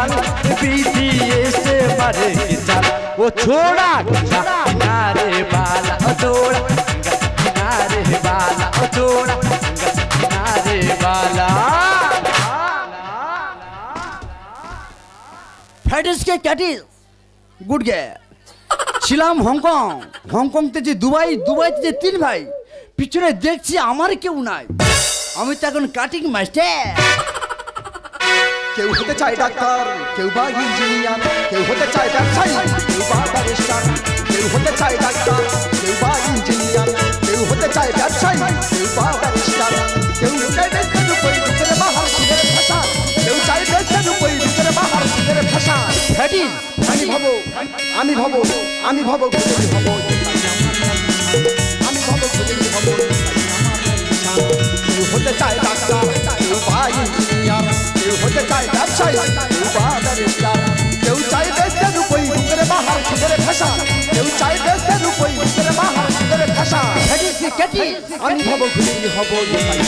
माल BTS मारे की चाल वो छोड़ा किनारे वाला ओ छोड़ा किनारे वाला ओ छोड़ा किनारे वाला ফ্যাটিস কে ক্যাটিস গুড গে ছিলাম হংকং তে যে দুবাইতে যে তিন ভাই পিছনে দেখছি আমার কেউ নাই আমি তো এখন কাটিং মাস্টার কেউ হতে চায় ডাক্তার কেউ বা ইঞ্জিনিয়ার কেউ হতে চায় ব্যবসায়ী কেউ বা ব্যারিস্টার কেউ হতে চায় ডাক্তার কেউ বা ইঞ্জিনিয়ার কেউ হতে চায় ব্যবসায়ী কেউ বা ব্যারিস্টার কেউ চায় দেশের উপরে ঢুকে বাহার সুদের ভাষা কেউ চায় দেশের উপরে ঢুকে বাহার সুদের ভাষা ফ্যাটিস আমি ভাবো আমি ভাবো খুঁজে ভাবো আমি ভাবো খুঁজে ভাবো কেউ হতে চায় ডাক্তার কেউ বা ইঞ্জিনিয়ার কেউ হতে চায় ব্যবসায়ী কেউ বা ব্যারিস্টার কেউ চায় দেশের উপরে ঢুকে বাহার সুদের ভাষা কেউ চায় দেশের উপরে ঢুকে বাহার সুদের ভাষা ফ্যাটিস কে ক্যাটিস আমি ভাবো খুঁজে হবো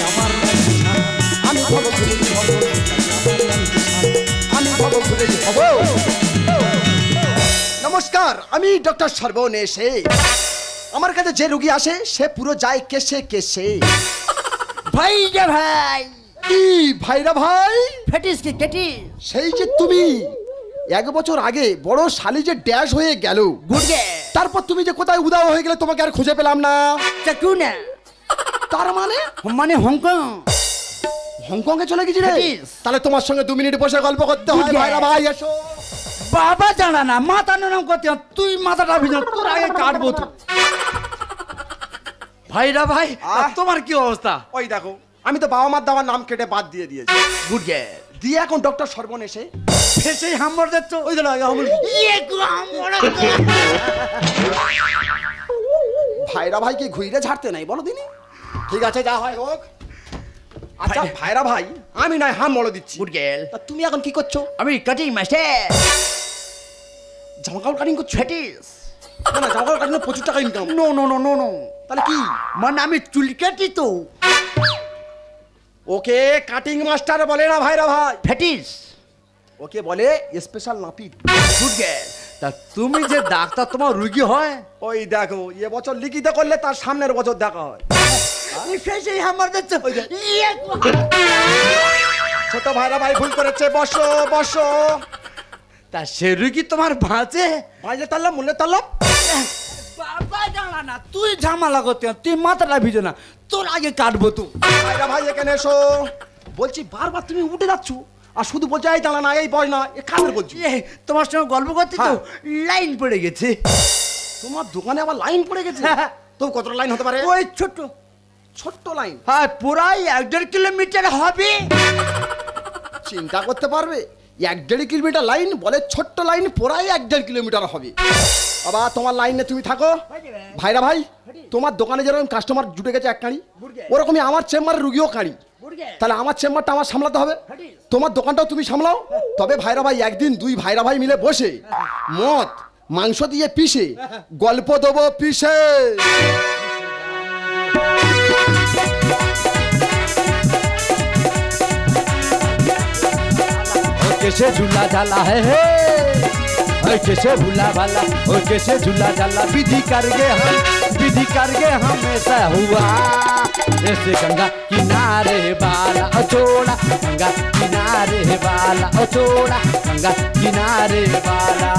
আমার আমি ভাবো খুঁজে হবো আমি ভাবো খুঁজে হবো নমস্কার আমি ডক্টর সর্বনেশ আমার কাছে যে রোগী আসে সে পুরো যায় কেসে ভাই রে ভাই কি ভাইরা ভাই ফ্যাটিস কে ক্যাটিস সেই যে তুমি এক বছর আগে বড় শালি যে ড্যাশ হয়ে গেল গুড গে তারপর তুমি যে কোথায় উদাও হয়ে গেলে তোমাকে আর খুঁজে পেলাম না চাকু না তার মানে হংকং এ চলে গেছি রে তাহলে তোমার সঙ্গে 2 মিনিট বসে গল্প করতে হয় ভাইরা ভাই এসো বাবা জানা না মাথা নরম করতে তুই মাথাটা ভিতর তোর আগে কাটবো তো ভাইরা ভাই তোমার কি অবস্থা ওই দেখো আমি তো বাবা মার দেওয়ার নাম কেটে বাদ দিয়ে দিয়েছি গুড গে দিয়ে এখন ডক্টর সর্বনেশে ফেসেই হাম্বর দিচ্ছ ওই দেখো হাম্বর ভাইরা ভাইকে ঘুরে ঝাড়তে নাই বলো দিনি ঠিক আছে যা হয় হোক আচ্ছা ভাইরা ভাই আমি নয় হাম বলে দিচ্ছি গুড গেল তুমি এখন কি করছো আমি কাটিং মাস্টার জামা কাপড় কাটিং করছো ফ্যাটিস না জামা কাপড় কাটিং প্রচুর টাকা income no no no no no তাহলে কি মানে আমি চুল কাটি তো ওকে কাটিং মাস্টার বলে না ভাইরা ভাই ফ্যাটিস ওকে বলে স্পেশাল নাপিত গুড গেল তা তুমি যে ডাক্তার তোমার রোগী হয় ওই দেখো এ বছর লিখিত করলে তার সামনের বছর দেখা হয় ফেসেই হাম্বর দিচ্ছ ছোট ভাইরা ভাই ভুল করেছে বসো বসো তা সে রোগী তোমার ভাঁচে ভাইলে তাল্লাম মূল্যে তাল্লাম বাবা জানা না তুই ঝামেলা করতে তুই মাথাটা ভিজে না তোর আগে কাটবো তো ভাইরা ভাই এখানে এসো বলছি বারবার তুমি উঠে যাচ্ছ আর শুধু বলছো এই দাঁড়া না এই বয় না এ কাদের বলছো তোমার সঙ্গে গল্প করতে তো লাইন পড়ে গেছে তোমার দোকানে আবার লাইন পড়ে গেছে তো কতটা লাইন হতে পারে ওই ছোট্ট লাইন হ্যাঁ পুরাই 1.5 কিলোমিটার হবে চিন্তা করতে পারবে 1.5 কিলোমিটার লাইন বলে ছোট্ট লাইন পুরাই 1.5 কিলোমিটার হবে বাবা তোমার লাইনে তুমি থাকো ভাইরা ভাই তোমার দোকানে যেরকম কাস্টমার জুটে গেছে এক কাঁড়ি ওরকমই আমার চেম্বারের রুগীও কাঁড়ি তাহলে আমার চেম্বারটা আমার সামলাতে হবে তোমার দোকানটাও তুমি সামলাও তবে ভাইরা ভাই একদিন 2 ভাইরা ভাই মিলে বসে মদ মাংস দিয়ে পিষে গল্প দেবো পিষে कैसे झूला झाला है कैसे भूला भाला और कैसे झूला झाला विधि करके हमेशा हुआ ऐसे गंगा किनारे वाला छोड़ा गंगा किनारे वाला छोड़ा गंगा किनारे वाला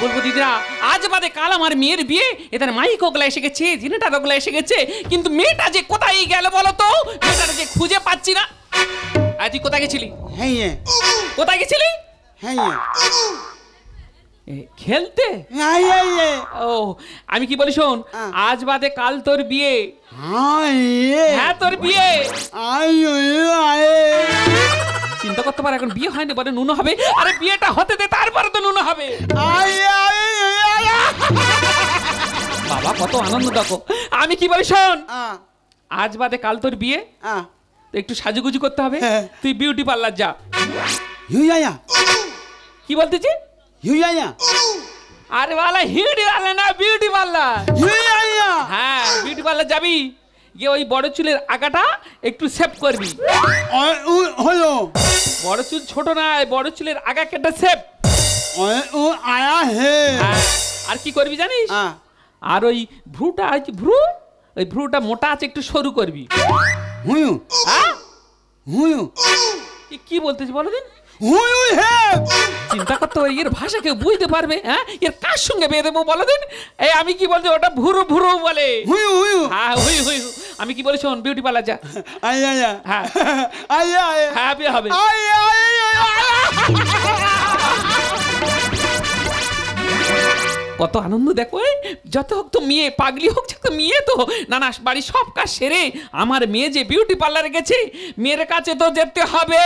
বলবো দিদিরা আজ বাদে কাল আমার মেয়ের বিয়ে এদের মাইক ওগুলা এসে গেছে জিনেটা ওগুলা এসে গেছে কিন্তু মেয়েটা যে কোথায় গেল বলো তো মেয়েটাকে যে খুঁজে পাচ্ছি না আজ তুই কোথায় গেছিলি হ্যাঁ কোথায় গেছিলি হ্যাঁ খেলতে ও আমি কি বলি শোন আজ বাদে কাল তোর বিয়ে হ্যাঁ তোর বিয়ে চিন্তা করতে পারে এখন বিয়ে হয়নি বলে নুনো হবে আরে বিয়েটা হতে দে তারপরে তো নুনো হবে বাবা কত আনন্দ দেখো আমি কি বলি শোন আজ বাদে কাল তোর বিয়ে তো একটু সাজুগুজু করতে হবে তুই বিউটি পার্লার যা কি বলতেছি আরে বালা হিউটি পার্লার না বিউটি পার্লার হ্যাঁ বিউটি পার্লার যাবি গিয়ে ওই বড় চুলের আগাটা একটু সেভ করবি। হলো বড় চুল ছোট নয়, বড় চুলের আগা কেটে সেভ। আয়া হে আর কি করবি জানিস? হ্যাঁ। আর ওই ভ্রুটা আছে, ওই ভ্রুটা মোটা আছে, একটু সরু করবি। হুয়ু হ্যাঁ? হুয়ু কি বলতেছি বলো দিন? হুয়ু হে চিন্তা করতে হবে, এর ভাষা কেউ বুঝতে পারবে? হ্যাঁ, এর কার সঙ্গে বেঁধে দেবো বলো দিন? এই আমি কি বলছি, ওটা ভুরু ভুরু বলে। হুয়ু হুয়ু হ্যাঁ হুই হুই হুই। আমি কি বলি শোন, বিউটি পার্লার যা। আয়া আয়া হ্যাঁ আয়া আয়া হ্যাঁ, বিয়ে হবে। আয়া আয়া কত আনন্দ দেখো, যত হোক তো মেয়ে, পাগলি হোক যত মেয়ে তো। না না, বাড়ির সব কাজ সেরে আমার মেয়ে যে বিউটি পার্লারে গেছে, মেয়ের কাছে তো যেতে হবে।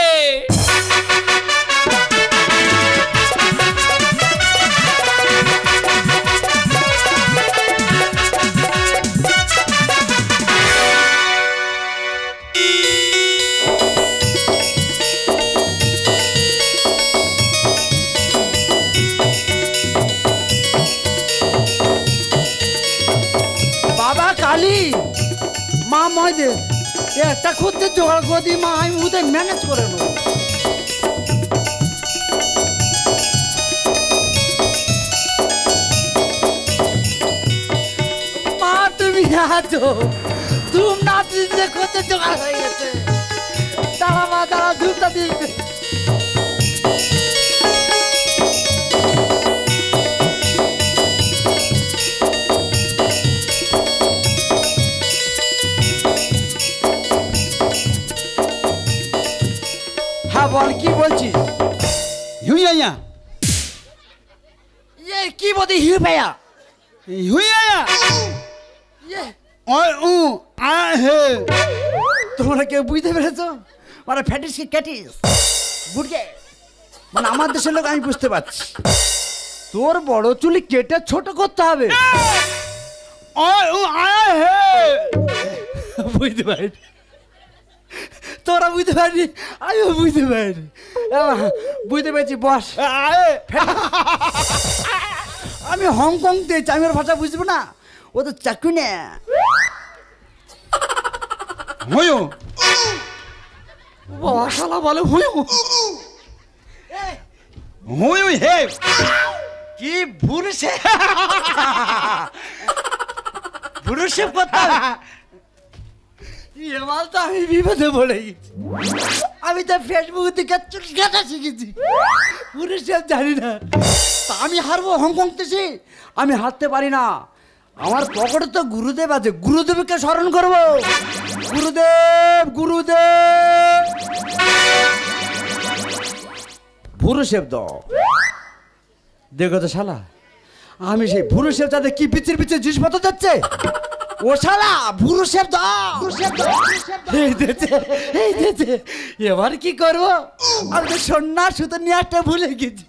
বাবা কালী, মা ময়দের একটা খুঁজতে জোগাড় করে দিই মা, আমি উদয় ম্যানেজ করে নেবো। মা তুমি আছো, তুমি না দিলে খুঁজতে জোগাড় হয়ে গেছে। দাঁড়া মা দাঁড়া, ধূপটা দিতে। হ্যাঁ বল, কি বলছিস? হুয়ু আয়া ইয়ে কি বলতে হিউ ভাইয়া? হুয়ু আয়া ইয়ে আয়া হে তোমরা কেউ বুঝতে পেরেছো? মানে ফ্যাটিস কি ক্যাটিস বুড়কে, মানে আমার দেশের লোক আমি বুঝতে পারছি। তোর বড় চুলি কেটে ছোট করতে হবে। আয়া হে বুঝতে পারি, তোরা বুঝতে পারবি, আমিও বুঝতে পারি। বুঝতে পেরেছি বস। আমি হংকং দিয়েছি, আমি ওর ভাষা বুঝবো না? ও তো চাকু না। হুয়ু শালা বলে হুই হুয়ু হে কি ভুরুষে ভুরুষে করতে হবে। এবার তো আমি বিপদে পড়ে গেছি। আমি তো ফেসবুক থেকে চুল কাটা শিখেছি, পুরুষের জানি না। তা আমি হারবো হংকং থেকে? আমি হারতে পারি না। আমার পকেটে তো গুরুদেব আছে, গুরুদেবকে স্মরণ করবো। গুরুদেব গুরুদেব ভুরুষেব দাও। দেখো তো শালা, আমি সেই ভুরুষেব তাদের কি পিচির পিছিয়ে জিনিসপত্র যাচ্ছে। ও শালা ভুরুষেব দাও, এই দিয়েছে, এই দিয়েছে। এবার কি করবো? আমি তো সন্ন্যাস সুতো নিয়ে আসতে ভুলে গেছি।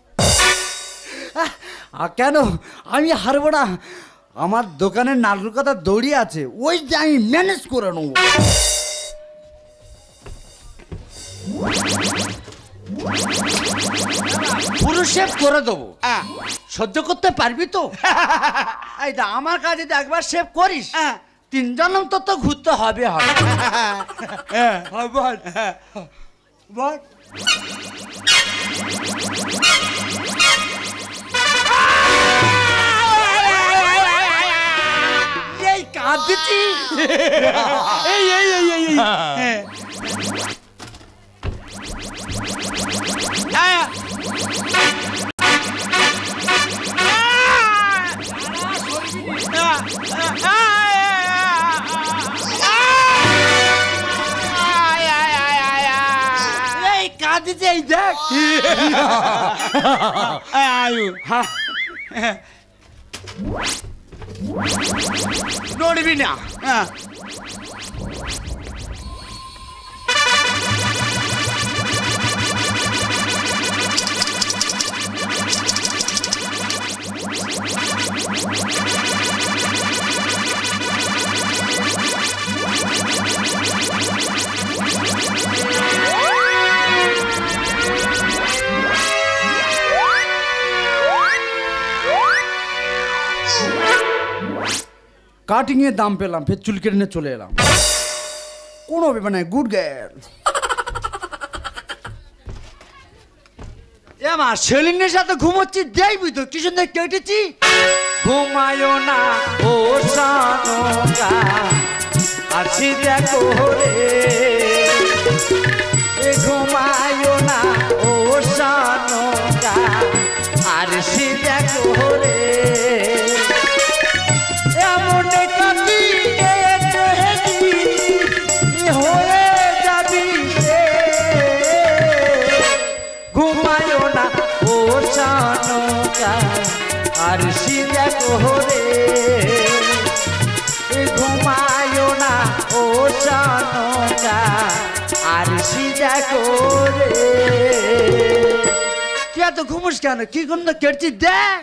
কেন আমি হারবো না? আমার দোকানের নাড়ুর কথা দড়ি আছে, ওই যে আমি ম্যানেজ করে নেবো। পুরুষেব করে দেবো, সহ্য করতে পারবি তো? এই দা আমার কাছে যদি একবার সেভ করিস, 3 জনম তো ঘুরতে হবে হবে। বল বল। এই কাঁদছি, এই এই এই এই হ্যাঁ এই কাঁদছি, এই দেখ। আয়ু নড়বি না। কাটিং এর দাম পেলাম, ফের চুল কেটে নিয়ে চলে এলাম। কোনো ব্যাপার নাই, গুড গার্ল। মা সেলিনের সাথে ঘুমোচ্ছি, দেখবি তো কি সুন্দর কেটেছি। ঘুমায়ো না ও সানোকা, আছি দেখো রে, ঘুমায়ো না ও সানোকা, আছি দেখো রে, এমন কাটি হয়ে যাবি রে, ঘুমায়ো না ও সানোকা, আর সিদা কোহরে, ঘুমায়ো না ও সানোকা, আর সিদা কোহরে। তুই এত ঘুমোস কেন? কি কোন কেটছি দেখ।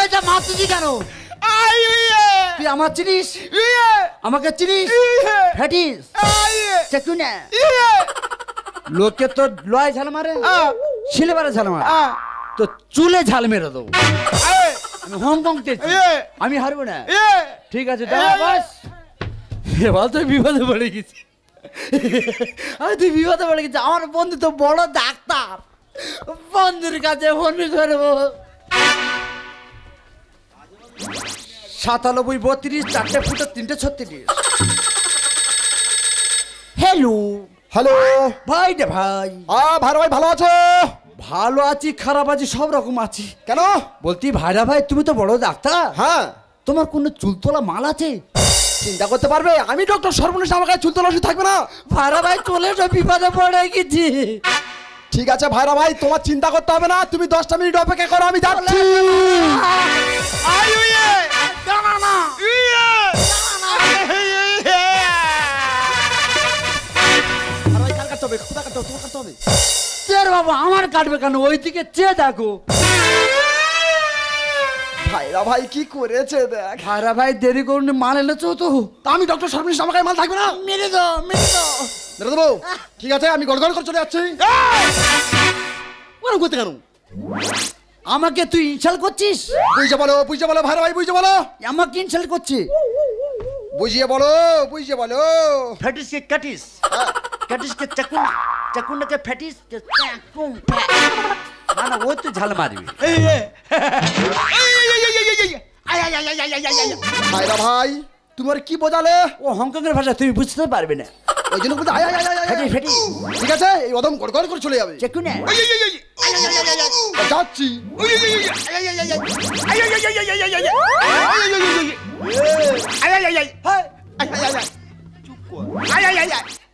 এইটা মাতুজি কেন? তুই আমার চিনিস? আমাকে চিনিস? ফ্যাটিস চেকুনে লোকে তো লয় ঝাল মারে, সিলেবারে ঝাল মারে, তো চুলে ঝাল মেরে দেবো। আমি হংকং তেছি, আমি হারবো না। ঠিক আছে দাঁড়া বাস। এবার তুই বিপদে পড়ে গেছি, তুই বিপদে পড়ে গেছি। আমার বন্ধু তো বড় ডাক্তার, বন্ধুর কাছে ফোন করবো। 97 32 4 ফুট 336। হ্যালো হ্যালো ভাই রে ভাই, ভাইরা ভাই ভালো আছো? ভালো আছি, খারাপ আছি, সব রকম আছি। কেন বলতি ভাইরা ভাই, তুমি তো বড় ডাক্তার, হ্যাঁ, তোমার কোনো চুলতোলা মাল আছে? চিন্তা করতে পারবে, আমি ডক্টর সর্বনেশ, আমার কাছে চুলতোলা ওষুধ থাকবে না? ভাইরা ভাই চলে এসো, বিপদে পড়ে গেছি। ঠিক আছে ভাইরা ভাই, তোমার চিন্তা করতে হবে না, তুমি 10টা মিনিট অপেক্ষা করো, আমি যাচ্ছি। বাবা আমার কাটবে কেন? ওইদিকে চেয়ে দেখো। ভাইরা ভাই কি করেছে দেখ। ভাইরা ভাই দেরি করুন, মাল এনেছো তো? তা আমি ডক্টর সর্বনেশ, আমার কাছে মাল থাকবে না? মেরে দাও, মেরে দাও, মেরে দেবো। ঠিক আছে, আমি গড়গড় করে চলে যাচ্ছি। ওরকম করতে কেন? আমাকে তুই ইনসাল্ট করছিস? বুঝে বলো ভাইরা ভাই, বুঝে বলো। আমাকে ইনসাল্ট করছিস? বুঝিয়ে বলো, বুঝিয়ে বলো। ফ্যাটিস কে কাটিস, কাটিস কে চাকুন, চাকুন কে ফ্যাটিস কে চাকুন। না না, ওই তো ঝাল মারবি। ভাইরা ভাই, তোমার কি বোঝালে? ও হংকং এর ভাষা তুমি বুঝতে পারবে না, ওই জন্য বলতে ফ্যাটিস ফ্যাটিস। ঠিক আছে, এই অদম গড়গড় করে চলে যাবে। চাকুন যাচ্ছি।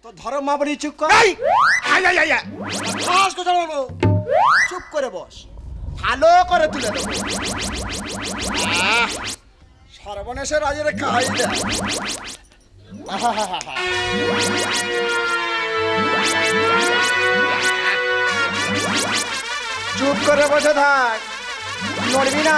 তো ধরো মা বলি চুপ কর, চুপ করে বস, ভালো করে তুলে দেবো। সর্বনেশের রাজের খাই দে। চুপ করে বসে থাক, নড়বি না।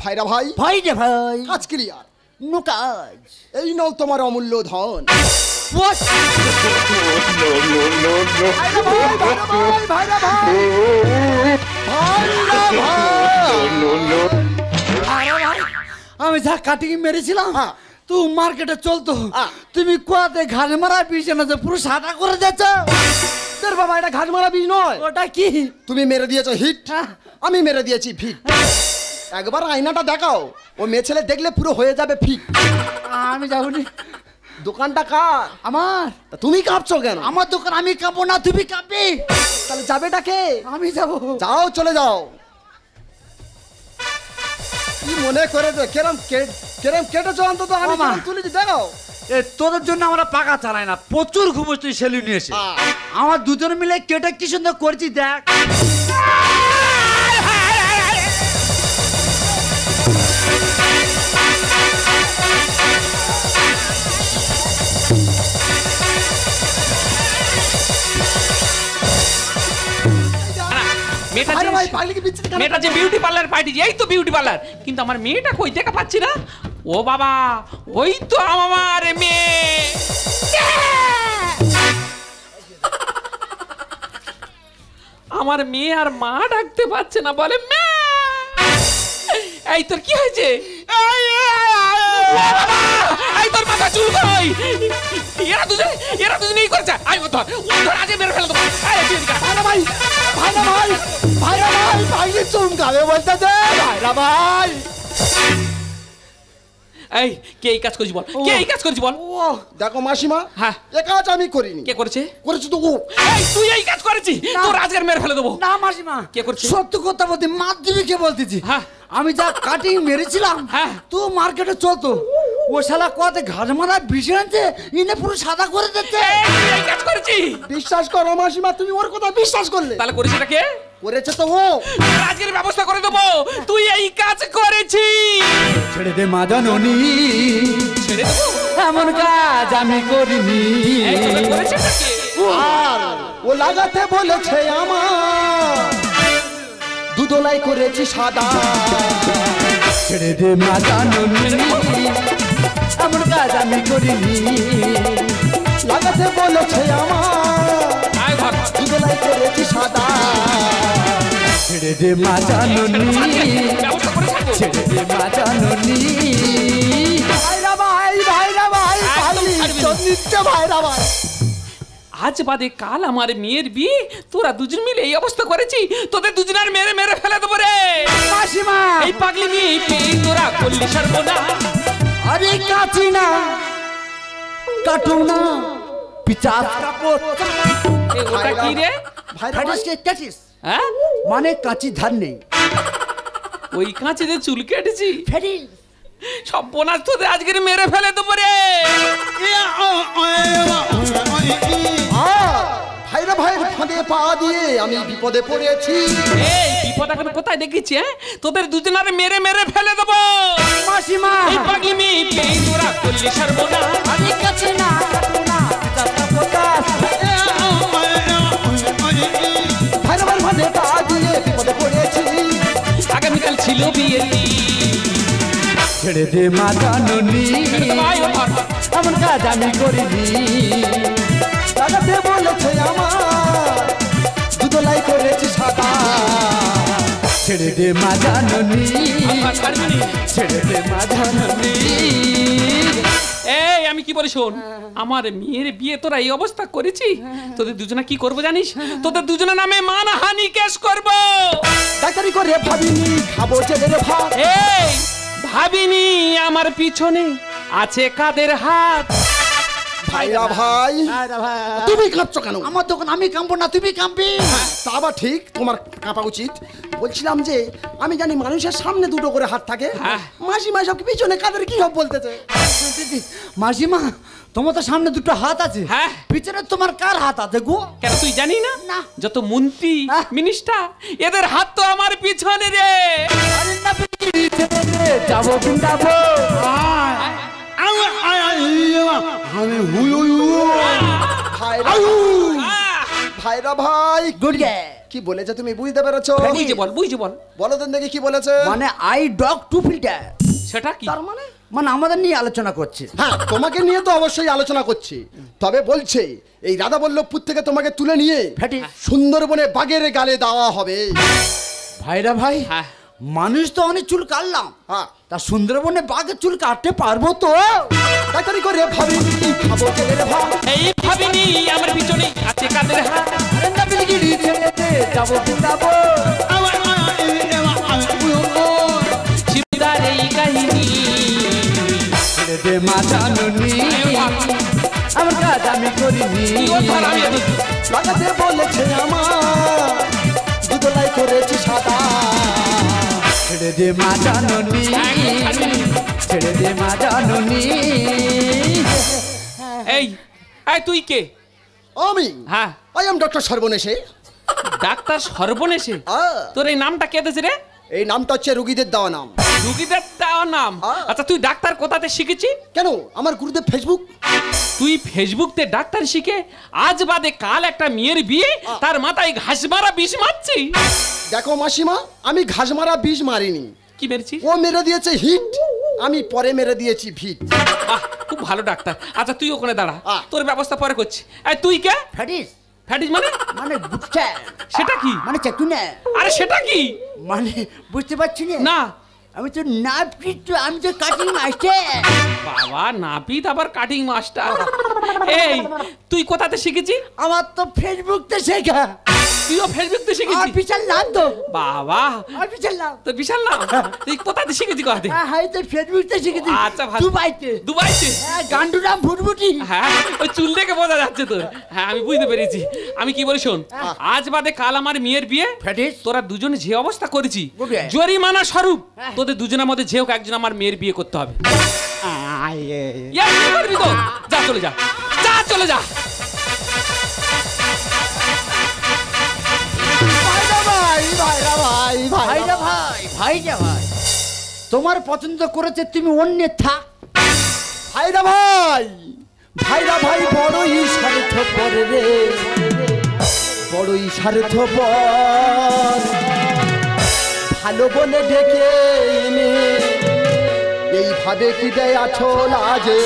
ভাইরা ভাই, ভাই রে ভাই, কাজ ক্লিয়ার, নো কাজ। এই নাও তোমার অমূল্য ধন। বস। আমি যা কাটিং মেরেছিলাম, হ্যাঁ। তুই মার্কেটে চলতো, হ্যাঁ। তুমি কোয়াতে ঘাড়ে মারা পিছনে না, যে পুরো সাদা করে দিয়েছ। তোর বাবা, এটা ঘাট মারা বীজ নয়, ওটা কি? তুমি মেরে দিয়েছো হিট, হ্যাঁ। আমি মেরে দিয়েছি ফিট। একবার আয়নাটা দেখাও, ও মেয়ে ছেলে দেখলে পুরো হয়ে যাবে ফিট। আমি যাবনি। দোকানটা কার? আমার। তা তুমি কাঁপছো কেন? আমার দোকান আমি কাঁপো না, তুমি কাঁপবি। তাহলে যাবেটা কে? আমি যাবো। যাও, চলে যাও। কি মনে করে কেরম কেটেছো? অন্তত আমি মামা। কেরম তুলেছি দেখাও। তোদের জন্য আমরা পাকা চালাই না, প্রচুর ঘুমোস তুই সেলুন নিয়ে এসে। আমার দুজন মিলে কেটে কি সুন্দর করছি দেখ। মেয়েটা আরে যে- ভাই, পাগলি কি বিচ্ছিরি কেন? মেয়েটা যে বিউটি পার্লার পাঠিয়েছে, এই তো বিউটি পার্লার, কিন্তু আমার মেয়েটা কই দেখা পাচ্ছি না। ও বাবা, ওই তো আমার মেয়ে। আমার মেয়ে আর মা ডাকতে পারছে না, বলে মা। এই তোর কি হয়েছে? এই তোর মাথা চুল কই? এরা দুজনে এই করছে। আই ও ধর আজকে মেরে ফেলে দেবো। ভাইরা ভাই, ভাইরা ভাই, ভাইরা ভাই, ভাইকে চমকাবে বলতেছে। ভাইরা ভাই, এই কে এই কাজ করেছি বল? কে এই কাজ করেছি বল? ও দেখো মাসিমা, হ্যাঁ। এ কাজ আমি করিনি। কে করেছে? করেছি তো ও। এই তুই এই কাজ করেছিস? তোর আজকে মেরে ফেলে দেবো। না মাসিমা, কে করছে? সত্য কথা বলতে মাধ্যমিকে বলতেছি। হ্যাঁ। আমি যা কাটিং মেরেছিলাম, হ্যাঁ। তো মার্কেটে চলতো। ও শালা কত ঘাস মারা বিষে আনছে, ইনে পুরো সাদা করে দিচ্ছে। এই তুই এই কাজ করেছিস? বিশ্বাস করো মাসিমা, তুমি ওর কথা বিশ্বাস করলে। তাহলে করেছে এটা কে? করেছে তো ও। তোর আজকের ব্যবস্থা করে দেবো। তুই এই কাজ করেছিস। ছেড়ে দে মা জাননি, ছেড়ে দেবো? এমন কাজ আমি করিনি। এই তোকে করেছে এটা কে? আর ও লাগাতে বলেছে আমার, দুদলাই করেছি সাদা। ছেড়ে দে মা জাননি, এমন কাজ আমি করিনি। লাগাতে বলেছে আমার, আয় ধর। দুদলাই করেছি সাদা। ছেড়ে দে মা জাননি, ব্যবস্থা করে থাকবো। ছেড়ে দে মা জাননি। ভাইরা ভাই, ভাইরা ভাই, একদম ভাই, ছাড়বি না। তোর নিচ্ছে ভাইরা ভাই। আজ বাদে কাল আমার মেয়ের বিয়ে, তোরা দুজন মিলে এই অবস্থা করেছি। তোদের দুজনের মেরে মেরে ফেলে দেবো রে। মাসিমা, এই পাগলি মেয়ে পেয়ে তোরা করলি সর্বনাশ। আরে কাটি না, কাটো না, পিচাস কাপড়। এই ওটা কি রে? ভাইরা ভাই, কাটিস হ্যাঁ, মানে কাঁচি ধার নেই। ওই কাঁচিতে চুল কেটেছি। ফেরিস সব বোনাস তোদের আজকে মেরে ফেলে দেবো রে। ভাইরা ভাইয়ের ফাঁদে পা দিয়ে আমি বিপদে পড়েছি। এই বিপদ এখন কোথায় দেখিছি? তোদের দুজনের মেরে মেরে ফেলে দেবো। মাসিমা, এই পাগলি মেয়ে পেয়ে তোরা করলি সর্বনাশ। আরে কাছে না, কাটো না, পিচাস কাপড়। ভাইরা ভাইয়ের ফাঁদে পা দিয়ে বিপদে পড়েছি। আগামীকাল ছিল বিয়ে। ছেড়ে দে মা জাননি, এমন কাজ আমি করিনি। লাগাতে বলেছে আমার, দুদলাই করেছি সাদা। ছেড়ে দে মা জাননি, ছাড়বি নি? ছেড়ে দে মা জাননি। এই আমি কি বলি শোন, আমার মেয়ের বিয়ে তোরা এই অবস্থা করেছি। তোদের দুজনে কি করবো জানিস? তোদের দুজনের নামে মানহানি কেস করবো। ডাক্তারি করে ভাবিনি খাবো জেলের ভাত। এই ভাবিনি আমার পিছনে আছে কাদের হাত। ভাইরা ভাই, তুমি কাঁদছো কেন? আমার দোকান আমি কামবো না, তুমি কামবি। তা আবার ঠিক, তোমার কাঁপা উচিত। বলছিলাম যে আমি জানি মানুষের সামনে দুটো করে হাত থাকে, হ্যাঁ। মাসি মাসি পিছনে কাদের কি সব বলতেছে। মাসিমা, তোমার তো সামনে দুটো হাত আছে, হ্যাঁ। পিছনে তোমার কার হাত আছে গো? কেন তুই জানি না? না। যত মন্ত্রী হ্যাঁ। মিনিস্টার এদের হাত তো আমার পিছনে রে। আরে না পিছনে ছেড়ে দে, যাবো বৃন্দাবো। ভাইরা ভাইরা ভাই, গুড়িয়ে কি বলেছে তুমি বুঝতে পেরেছো? বুঝে বল, বুঝে বল। বলো তো দেখি কি বলেছে। মানে আই ডগ টু ফিল্টার, সেটা কি? তার মানে মানে আমাদের নিয়ে আলোচনা করছে। হ্যাঁ, তোমাকে নিয়ে তো অবশ্যই আলোচনা করছি। তবে বলছে এই রাধাবল্লভপুর থেকে তোমাকে তুলে নিয়ে ফেটি সুন্দরবনে বাগের গালে দেওয়া হবে। ভাইরা ভাই, হ্যাঁ। মানুষ তো অনেক চুল কাটলাম, হ্যাঁ, তা সুন্দরবনে বাঘের চুল কাটতে পারবো তো? ডাক্তারি করে ভাবিনি খাবো জেলের ভাত। এই ভাবিনি আমার পিছনে আছে কাদের হাত। আরে না বিলিগিরি ছেড়ে দে, যাবো বৃন্দাবো। শিবদার এই কাহিনী ছেড়ে দে মা জাননি, আমার কাজ আমি করিনি। তুইও ধর, আমি এত লাগাতে বলেছে আমার, দুদলাই করেছি সাদা। ছেড়ে দে মা জাননি, ছেড়ে দে মা জাননি। এই এই তুই কে? আমি হ্যাঁ, আই এম ডক্টর সর্বনেশে। ডাক্তার সর্বনেশে। তোর এই নামটা কে দিয়েছে রে? এই নামটা হচ্ছে রুগীদের দেওয়া নাম। রুগীদের দেওয়া নাম? আচ্ছা তুই ডাক্তার কোথাতে শিখেছি? কেন, আমার গুরুদেব ফেসবুক। তুই ফেসবুকতে ডাক্তার শিখে আজ বাদে কাল একটা মেয়ের বিয়ে, তার মাথায় ঘাস মারা বিষ মারছি। দেখো মাসিমা, আমি ঘাস মারা বিষ মারিনি, কি মেরেছি? ও মেরে দিয়েছে হিট। আমি পরে মেরে দিয়েছি ভিট। বাহ, খুব ভালো ডাক্তার। আচ্ছা তুই ওখানে দাঁড়া, আহ। তোর ব্যবস্থা পরে করছি। এই তুই কে? ফ্যাটিস ফ্যাটিস মানে? মানে বুঝছে, সেটা কি? মানে চাকু না, আরে সেটা কি? মানে বুঝতে পারছি না। না আমি তো নাপিত, আমি তো কাটিং মাস্টার। বাবা, নাপিত আবার কাটিং মাস্টার? এই তুই কোথাতে শিখেছি? আমার তো ফেসবুকতে শেখা। তুইও ফেসবুকতে আর শিখেছি? বিশাল নাম তো, বাবা, আর বিশাল নাম। তো বিশাল না, তুই কোথাতে শিখেছি কোথাতে? হ্যাঁ তো ফেসবুকতে শিখেছি। আচ্ছা ভালো। দুবাইতে। দুবাইতে? হ্যাঁ, গান্ডু নাম ফুটবুটি। হ্যাঁ, ওই চুল দেখে বোঝা যাচ্ছে তোর। হ্যাঁ আমি বুঝতে পেরেছি। আমি কি বলি শোন, আজ বাদে কাল আমার মেয়ের বিয়ে। ফ্যাটিস তোরা দুজনে যে অবস্থা করেছি, বুঝলে? জরিমানা স্বরূপ হ্যাঁ। তোদের দুজনের মধ্যে যে হোক একজন আমার মেয়ের বিয়ে করতে হবে। ইয়ার কি করবি তো? যা চলে যা, যা চলে যা। ভাইরা ভাই, ভাইরা ভাই, ভাইরা ভাই, ভাইরা ভাই, তোমার পছন্দ করেছে, তুমি অন্য থাক। ভাইরা ভাই, ভাইরা ভাই বড়ই স্বার্থপর রে, বড়ই স্বার্থপর। ভালো বলে ডেকে এনে এইভাবে কি দেয় আছো লাজে।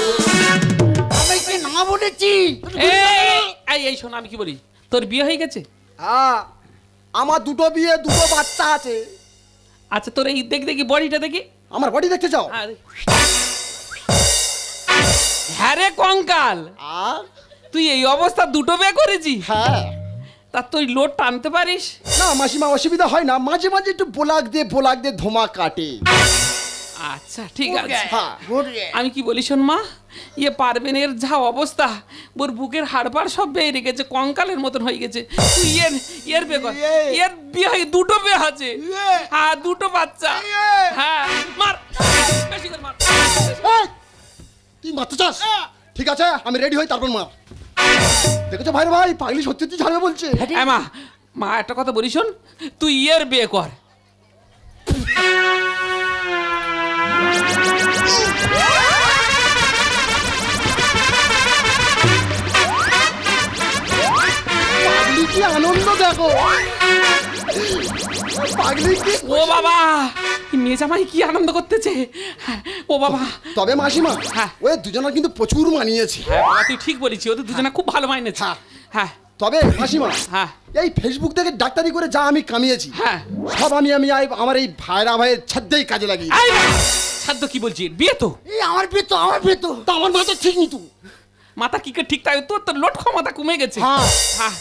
আমি কি না বলেছি? এই শোন, আমি কি বলি, তোর বিয়ে হয়ে গেছে? হ্যাঁ, আমার দুটো বিয়ে, দুটো বাচ্চা আছে। আচ্ছা তোর এই দেখি বডিটা দেখি। আমার বডি দেখতে চাও? হ্যাঁ রে কঙ্কাল, তুই এই অবস্থা দুটো বিয়ে করেছিস? হ্যাঁ। তা তুই লোড টানতে পারিস? না মাসিমা, অসুবিধা হয় না, মাঝে মাঝে একটু বোলাক দিয়ে ধোমা কাটে। আচ্ছা ঠিক আছে। হ্যাঁ। আমি কি বলি শোন মা, পারবেনের যা অবস্থা, ওর বুকের হাড়পাড় সব বেয়ে রেখেছে, কঙ্কালের মতন হয়ে গেছে। তুই এর বিয়ে কর। এর বিয়ে হয়, দুটো বিয়ে আছে। হ্যাঁ, দুটো বাচ্চা। হ্যাঁ, মার বেশি করে মার। এই, তুই মারতে চাস? ঠিক আছে, আমি রেডি হই, তারপর মার। দেখেছো ভাইরা ভাই, পাগলি সত্যি সত্যি ছাড়বে বলছে। হ্যাঁ মা একটা কথা বলি শোন, তুই এর বিয়ে কর। পাগলি কি আনন্দ দেখো, পাগলি কি। ও বাবা, মেয়ে জামাই কি আনন্দ করতেছে। ও বাবা। তবে মাসিমা, হ্যাঁ। ওই দুজনের কিন্তু প্রচুর মানিয়েছে। হ্যাঁ বাবা, তুই ঠিক বলেছিস, ওদের দুজনে খুব ভালো মাইনেছে। হ্যাঁ। হ্যাঁ তবে মাসিমা, হ্যাঁ এই ফেসবুক থেকে ডাক্তারি করে যা আমি কামিয়েছি, হ্যাঁ, সব আমি আমার এই ভাইরা ভাইয়ের ছাদ্যেই কাজে লাগিয়ে। এই বাবা, সাধ্য কি বলছি, বিয়ে তো? এই আমার বিয়ে তো, আমার বিয়ে তো। তা আমার মাথা ঠিক নি তো। মাথা কি করে ঠিক, তাই তোর লোট ক্ষমতা কমে গেছে। হ্যাঁ। হ্যাঁ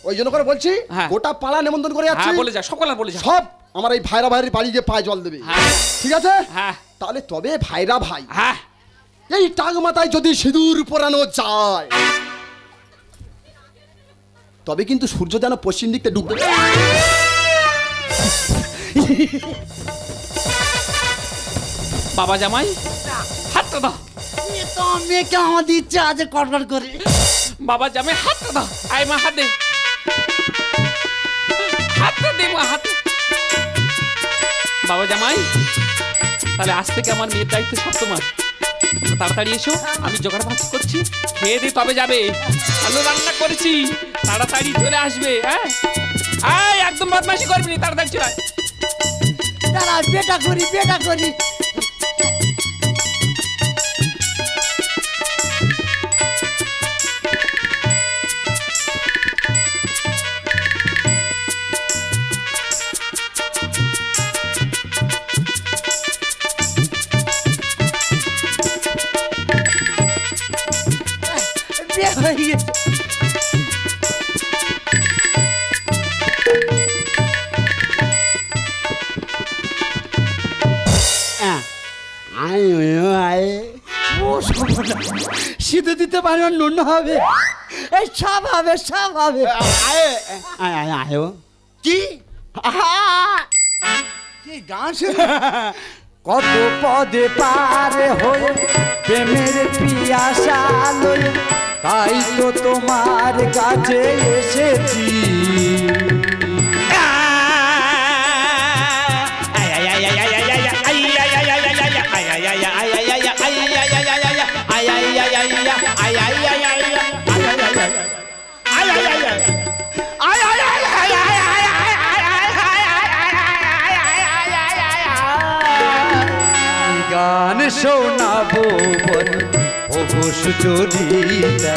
ওই জন্য করে বলছি, হ্যাঁ। গোটা পাড়া নেমন্তন্ন করে যাচ্ছি। হ্যাঁ, বলে যা, সকল বলে যা। সব আমার এই ভাইরা ভাইয়ের বাড়ি গিয়ে পায়ে জল দেবে। হ্যাঁ ঠিক আছে? হ্যাঁ তাহলে তবে ভাইরা ভাই, হ্যাঁ, এই টাক মাথায় যদি সিঁদুর পরানো যায়, তবে কিন্তু সূর্য যেন পশ্চিম দিকতে ডুববে। বাবা জামাই হাতটা দাও। এ তো মেয়েকে আমার ইচ্ছা আছে কটকট করে। বাবা জামাই হাতটা দাও। আয় মা, হাত দে, হাতটা দে মা, হাত। বাবা জামাই, তাহলে আজ থেকে আমার মেয়ের দায়িত্ব সব তোমার। তাড়াতাড়ি এসো, আমি জোগাড় ভাত করছি, খেয়ে দে তবে যাবে। আলু রান্না করেছি, তাড়াতাড়ি চলে আসবে। হ্যাঁ, আয় একদম বদমাইশি করবি না, তাড়াতাড়ি চলে আয়। দাঁড়া, বেটা করি, বেটা করি। বিয়ে হয়ে গেছে। শীতে দিতে পারবে, নুন হবে, এই সব হবে, সব হবে। কি কি গান শুনে? কত পদে পারে হয়ে প্রেমের পিয়াসা লয়ে, তাই তো তোমার কাছে এসেছি। গান শোনাবো বলো ওগো সুচরিতা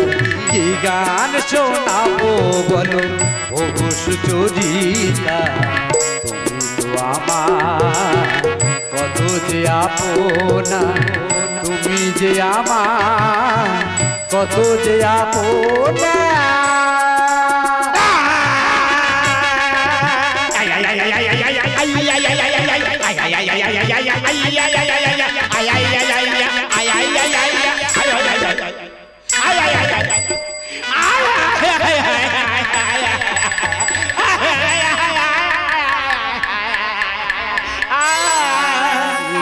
কি গান শোনাবো বলো ওগো সুচরিতা তুমি তো আমার কত যে আপনা তুমি যে আমার কত যে আপনা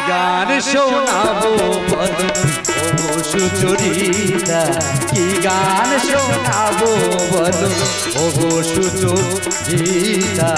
গান শোনাবো বলো ওগো সুচরিতা কি গান শোনাবো বলো ওগো সুচরিতা